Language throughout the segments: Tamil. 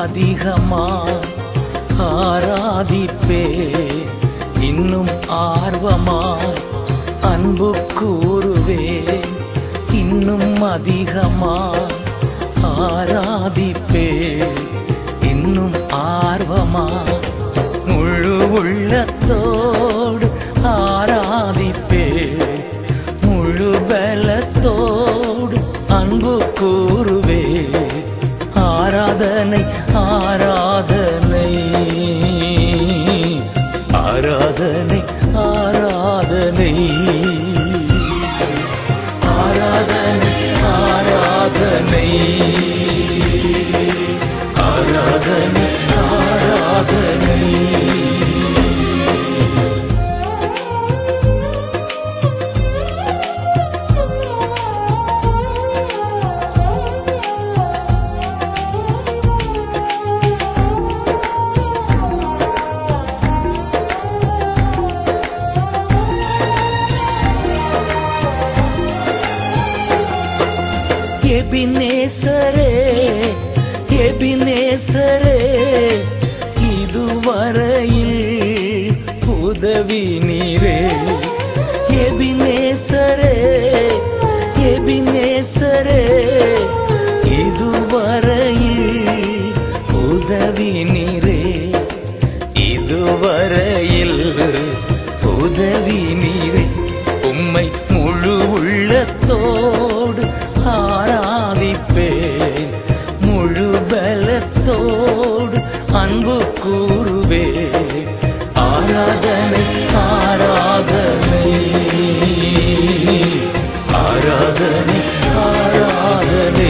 அதிகமாய் ஆராதிப்பே இன்னும் ஆர்வமாய் அன்பு கூறுவே இன்னும் அதிகமாய் ஆராதிப்பே இன்னும் ஆர்வமாய் முழு உள்ளத்தோடு ஆராதிப்பே முழு பலத்தோடு அன்பு கூறுவே ஆராதனை ஆராதனை ஆராதனை ஆராதனை ஆராதனை ஆராதனை ஆராதனை ஆராதனை எபினேசரே எபினேசரே இதுவரையில் உதவி நீரே எபினேசரே எபினேசரே இதுவரையில் உதவி நீரே இதுவரையில் உதவி நீரே உம்மை முழு உள்ளத்தோடு ஆராதிப்பேன் முழு பலத்தோடு அன்பு கூறுவே ஆராதனை ஆராதனை ஆராதனை ஆராதனை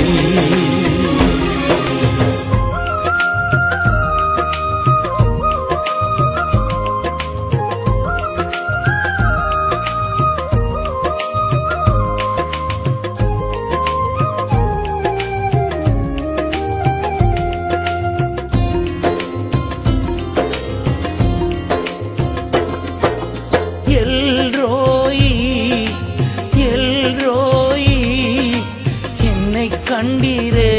கண்டீரே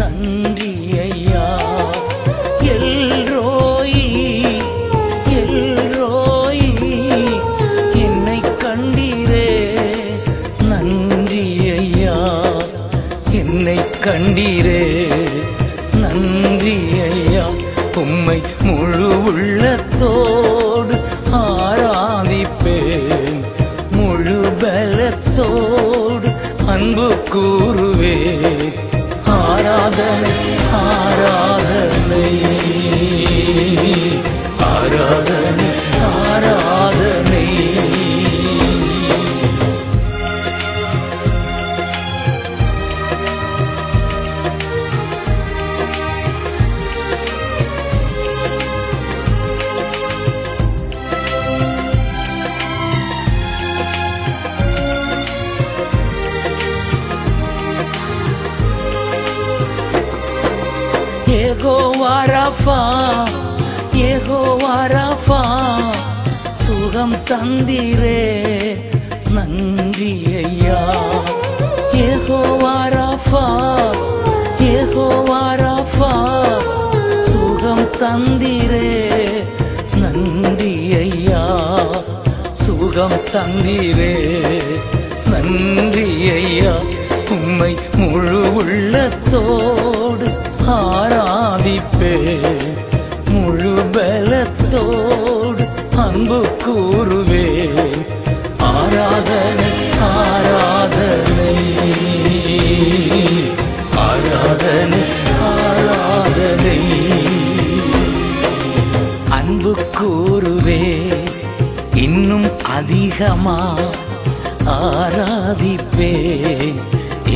நன்றி ஐயா எல்ரோயி எல்ரோயி என்னை கண்டீரே நன்றி ஐயா என்னை கண்டீரே நன்றி ஐயா உம்மை முழு உள்ளத்தோடு ஆராதிப்பேன் முழு பலத்தோடு அன்பு கூறுவே ஆராதனை ஆராதனை ஆராதனை ஆராதனை யெகோவா ராஃபா யெகோவா ராஃபா சுகம் தந்தீரே நன்றி ஐயா யெகோவா ராஃபா யெகோவா ராஃபா சுகம் தந்தீரே நன்றி ஐயா சுகம் தந்தீரே நன்றி ஐயா உம்மை முழு உள்ளத்தோடு ஆராதிப்பே முழு பலத்தோடு அன்பு கூறுவே ஆராதனை ஆராதனை ஆராதனை ஆராதனை அன்பு கூறுவே இன்னும் அதிகமா ஆராதிப்பே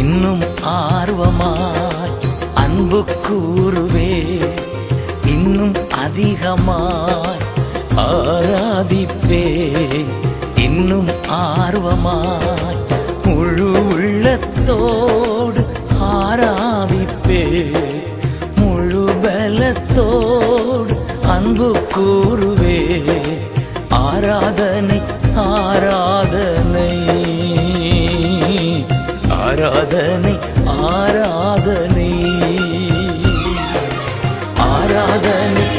இன்னும் ஆர்வமாய் அன்பு கூறுவே இன்னும் அதிகமாய் ஆராதிப்பே இன்னும் ஆர்வமாய் முழு உள்ளத்தோடு ஆராதிப்பே முழு பலத்தோடு அன்பு கூறுவே ஆராதனை ஆராதனை ஆராதனை ஆராதனை ஆராதனை